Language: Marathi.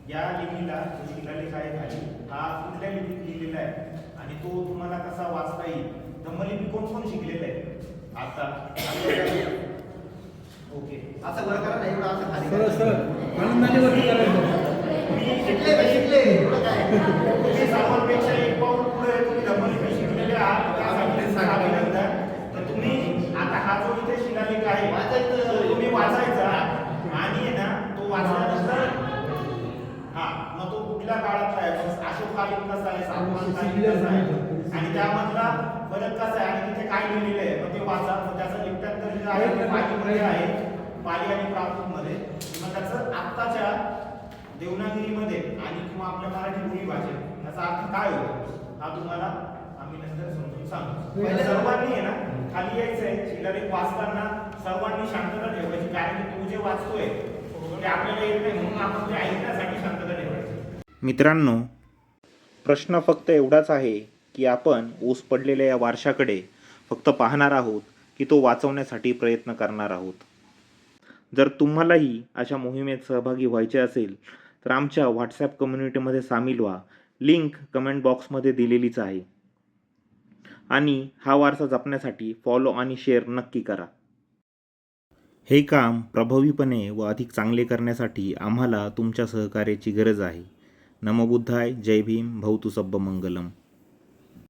या लिपीला जो शिलालेख आहे खाली हा कुठल्या लिपीत लिहिलेला आहे आणि तो तुम्हाला कसा वाचता येईल. धम्मलिपी कोण कोण शिकलेलं आहे आता. ओके असं वर करा नाही, एवढं असं खाली सर करा. आनंदाने वरती करायचं. तुम्ही सर्वांपेक्षा एक पाऊल पुढे तुम्ही धम्मलिपी शिकलेले आहात त्यासाठी अभिनंदन. तर तुम्ही आता हा जो इथे शिलालेख आहे तो तुम्ही वाचायचा आणि आहे ना तो वाचल्यानंतर मग तो कुठल्या काळातला आहे, अशोककालीन कसा आहे, सातवाहनकालीन कसा आहे आणि त्यामधला फरक कसा आहे आणि तिथे काय लिहिलेलं आहे मग ते वाचा. मग त्याचं लिप्यांतर जे आहे ते पालीमध्ये आहे, पाली आणि प्राकृतमध्ये. मग त्याचं आत्ताच्या देवनागरीमध्ये आणि किंवा आपल्या मराठी बोली भाषेत त्याचा अर्थ काय होतो हा तुम्हाला आम्ही नंतर समजून सांगू. पहिले सर्वांनी आहे ना खाली यायचंय, शिलालेख वाचताना सर्वांनी शांतता ठेवायची, कारण की तू जे वाचतोय ते आपल्याला येत नाही म्हणून आपण ते ऐकण्यासाठी शांतता ठेवायची. मित्रांनो, प्रश्न फक्त एवढाच आहे की आपण ऊस पडलेल्या या वारशाकडे फक्त पाहणार आहोत की तो वाचवण्यासाठी प्रयत्न करणार आहोत. जर तुम्हालाही अशा मोहिमेत सहभागी व्हायचे असेल तर आमच्या व्हॉट्सॲप कम्युनिटीमध्ये सामील व्हा. लिंक कमेंट बॉक्समध्ये दिलेलीच आहे. आणि हा वारसा जपण्यासाठी फॉलो आणि शेअर नक्की करा. हे काम प्रभावीपणे व अधिक चांगले करण्यासाठी आम्हाला तुमच्या सहकार्याची गरज आहे. नमो बुद्धाय. जय भीम. भवतु सब्ब मंगलम.